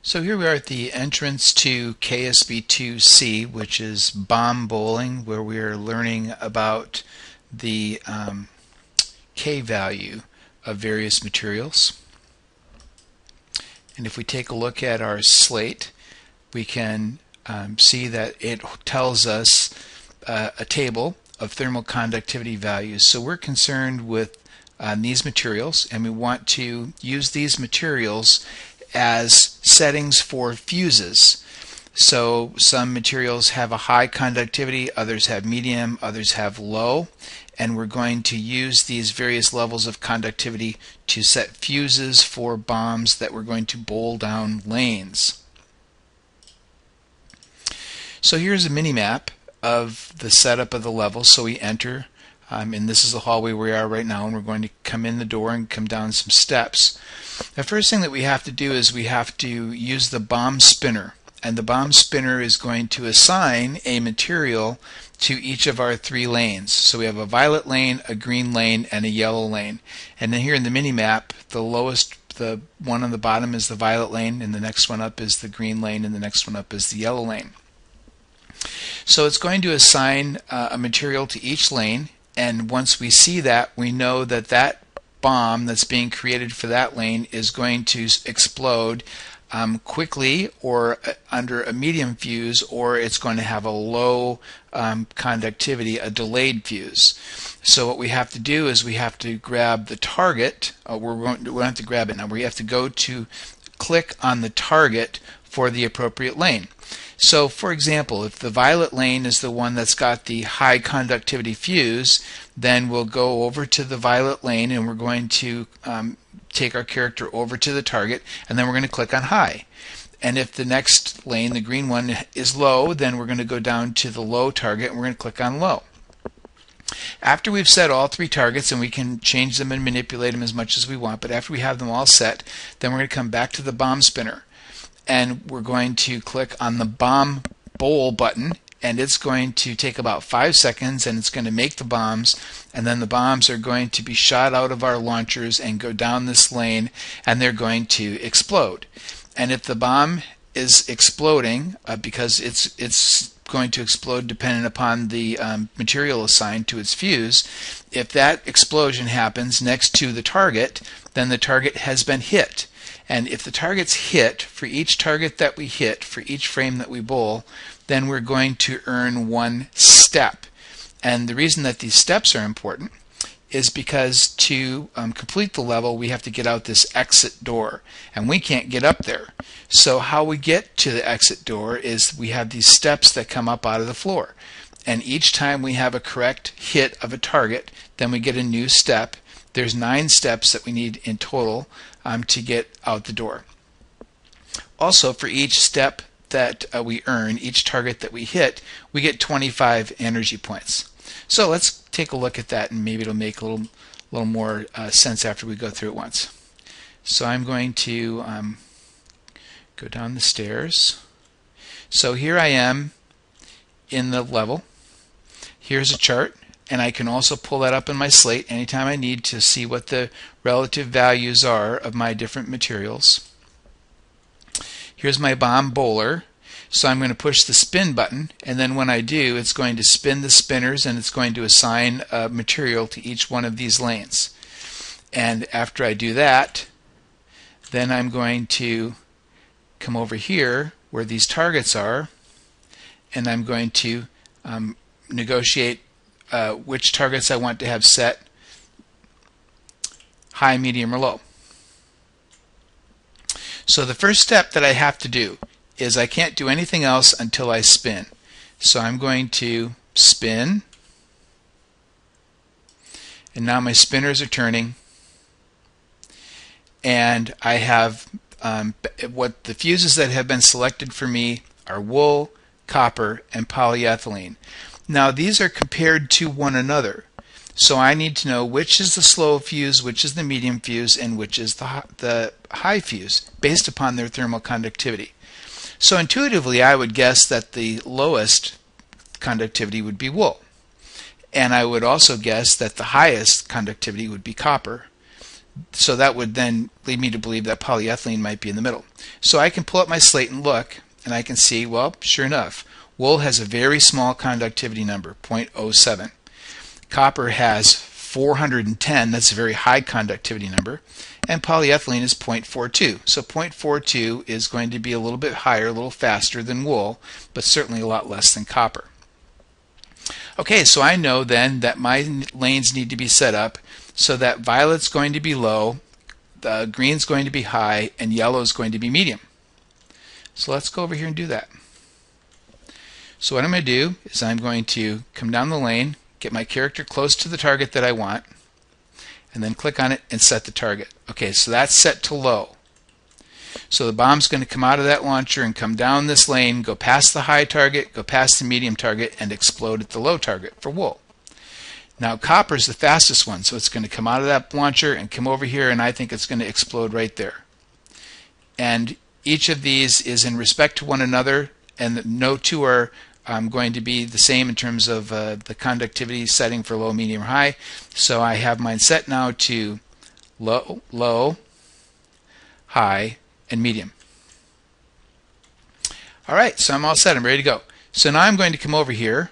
So here we are at the entrance to ksb2c, which is bomb bowling, where we are learning about the K value of various materials. And if we take a look at our slate, we can see that it tells us a table of thermal conductivity values. So we're concerned with these materials, and we want to use these materials as settings for fuses. So some materials have a high conductivity, others have medium, others have low, and we're going to use these various levels of conductivity to set fuses for bombs that we're going to bowl down lanes. So here's a mini map of the setup of the level. So we enter, and this is the hallway where we are right now, and we're going to come in the door and come down some steps. The first thing that we have to do is we have to use the bomb spinner, and the bomb spinner is going to assign a material to each of our three lanes. So we have a violet lane, a green lane, and a yellow lane. And then here in the mini map, the lowest, the one on the bottom is the violet lane, and the next one up is the green lane, and the next one up is the yellow lane. So it's going to assign a material to each lane, and once we see that, we know that that bomb that's being created for that lane is going to explode quickly or under a medium fuse, or it's going to have a low conductivity, a delayed fuse. So what we have to do is we have to grab the target. We don't have to grab it now. We have to go to click on the target for the appropriate lane. So for example, if the violet lane is the one that's got the high conductivity fuse, then we'll go over to the violet lane and we're going to take our character over to the target, and then we're going to click on high. And if the next lane, the green one, is low, then we're going to go down to the low target and we're going to click on low. After we've set all three targets, and we can change them and manipulate them as much as we want, but after we have them all set, then we're going to come back to the bomb spinner, and we're going to click on the bomb bowl button, and it's going to take about 5 seconds, and it's going to make the bombs, and then the bombs are going to be shot out of our launchers and go down this lane, and they're going to explode. And if the bomb is exploding, because it's going to explode depending upon the material assigned to its fuse, if that explosion happens next to the target, then the target has been hit. And if the target's hit, for each target that we hit, for each frame that we bowl, then we're going to earn 1 step. And the reason that these steps are important is because to complete the level, we have to get out this exit door, and we can't get up there. So how we get to the exit door is we have these steps that come up out of the floor, and each time we have a correct hit of a target, then we get a new step. There's 9 steps that we need in total to get out the door. Also, for each step that we earn, each target that we hit, we get 25 energy points. So let's take a look at that, and maybe it'll make a little more sense after we go through it once. So I'm going to go down the stairs. So here I am in the level. Here's a chart, and I can also pull that up in my slate anytime I need to see what the relative values are of my different materials. Here's my bomb bowler. So I'm going to push the spin button, and then when I do, it's going to spin the spinners, and it's going to assign a material to each one of these lanes. And after I do that, then I'm going to come over here where these targets are, and I'm going to negotiate which targets I want to have set high, medium, or low. So the first step that I have to do is I can't do anything else until I spin. So I'm going to spin, and now my spinners are turning, and I have what the fuses that have been selected for me are wool, copper, and polyethylene. Now these are compared to one another, so I need to know which is the slow fuse, which is the medium fuse, and which is the high fuse based upon their thermal conductivity. So intuitively I would guess that the lowest conductivity would be wool, and I would also guess that the highest conductivity would be copper. So that would then lead me to believe that polyethylene might be in the middle. So I can pull up my slate and look, and I can see, well, sure enough, wool has a very small conductivity number, 0.07. Copper has 410, that's a very high conductivity number, and polyethylene is 0.42. So 0.42 is going to be a little bit higher, a little faster than wool, but certainly a lot less than copper. Okay, so I know then that my lanes need to be set up so that violet's going to be low, green's going to be high, and yellow's going to be medium. So let's go over here and do that. So what I'm going to do is I'm going to come down the lane, get my character close to the target that I want, and then click on it and set the target. Okay, so that's set to low. So the bomb's going to come out of that launcher and come down this lane, go past the high target, go past the medium target, and explode at the low target for wool. Now copper is the fastest one, so it's going to come out of that launcher and come over here, and I think it's going to explode right there. And each of these is in respect to one another, and no two are going to be the same in terms of the conductivity setting for low, medium, or high. So I have mine set now to low, low, high, and medium. Alright, so I'm all set. I'm ready to go. So now I'm going to come over here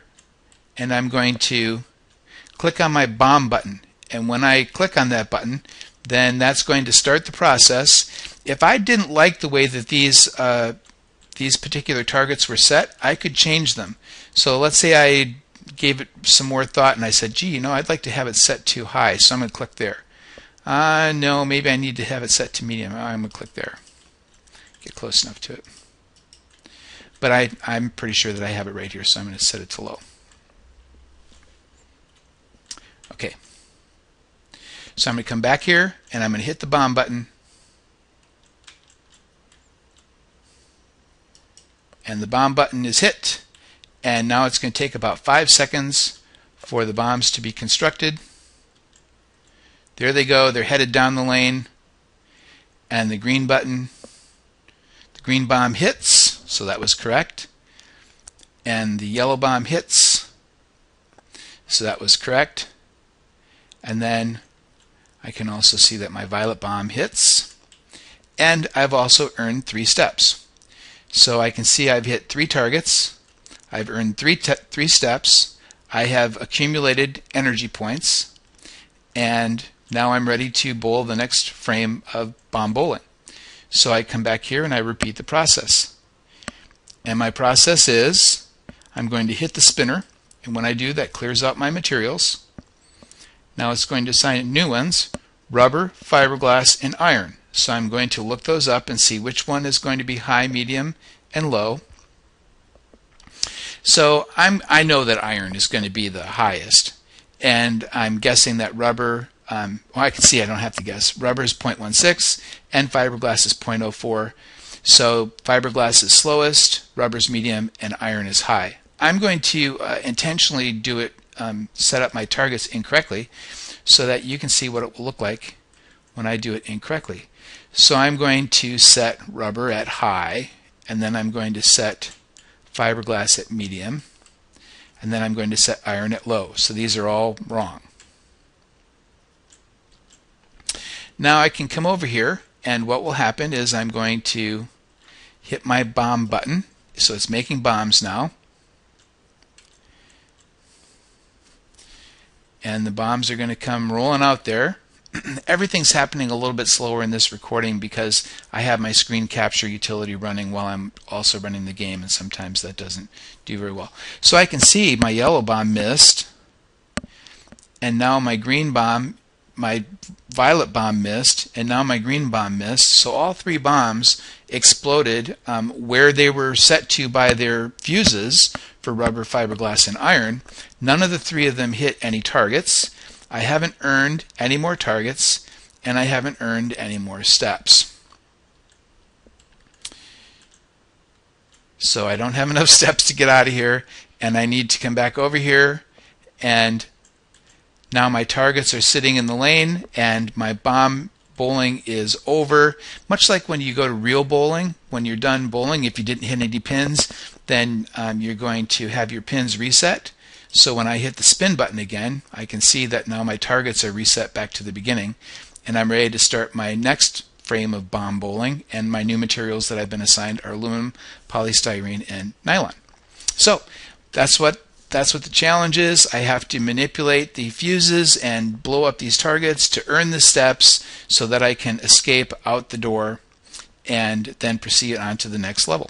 and I'm going to click on my bomb button. And when I click on that button, then that's going to start the process. If I didn't like the way that these particular targets were set, I could change them. So let's say I gave it some more thought and I said, gee, I'd like to have it set to high, so I'm going to click there. No, maybe I need to have it set to medium. I'm going to click there. Get close enough to it. But I'm pretty sure that I have it right here, so I'm going to set it to low. Okay. So I'm going to come back here and I'm going to hit the bomb button. And the bomb button is hit. And now it's going to take about 5 seconds for the bombs to be constructed. There they go. They're headed down the lane. And the green button, the green bomb hits, so that was correct. And the yellow bomb hits, so that was correct. And then I can also see that my violet bomb hits. And I've also earned 3 steps. So I can see I've hit 3 targets. I've earned 3 steps. I have accumulated energy points. And now I'm ready to bowl the next frame of bomb bowling. So I come back here and I repeat the process. And my process is I'm going to hit the spinner. And when I do, that clears out my materials. Now it's going to assign new ones, rubber, fiberglass, and iron. So I'm going to look those up and see which one is going to be high, medium, and low. So I know that iron is going to be the highest, and I'm guessing that rubber, well, I can see I don't have to guess. Rubber is 0.16 and fiberglass is 0.04. So fiberglass is slowest, rubber is medium, and iron is high. I'm going to intentionally do it, set up my targets incorrectly so that you can see what it will look like when I do it incorrectly. So I'm going to set rubber at high, and then I'm going to set fiberglass at medium, and then I'm going to set iron at low. So these are all wrong. Now I can come over here, and what will happen is I'm going to hit my bomb button. So it's making bombs now. And the bombs are going to come rolling out there. Everything's happening a little bit slower in this recording because I have my screen capture utility running while I'm also running the game, and sometimes that doesn't do very well. So I can see my yellow bomb missed, and now my green bomb, my violet bomb missed, and now my green bomb missed. So all 3 bombs exploded where they were set to by their fuses for rubber, fiberglass, and iron. None of the 3 of them hit any targets. I haven't earned any more targets, and I haven't earned any more steps. So I don't have enough steps to get out of here, and I need to come back over here, and now my targets are sitting in the lane, and my bomb bowling is over. Much like when you go to real bowling, when you're done bowling, if you didn't hit any pins, then you're going to have your pins reset. So when I hit the spin button again, I can see that now my targets are reset back to the beginning, and I'm ready to start my next frame of bomb bowling, and my new materials that I've been assigned are aluminum, polystyrene, and nylon. So that's what the challenge is. I have to manipulate the fuses and blow up these targets to earn the steps so that I can escape out the door and then proceed on to the next level.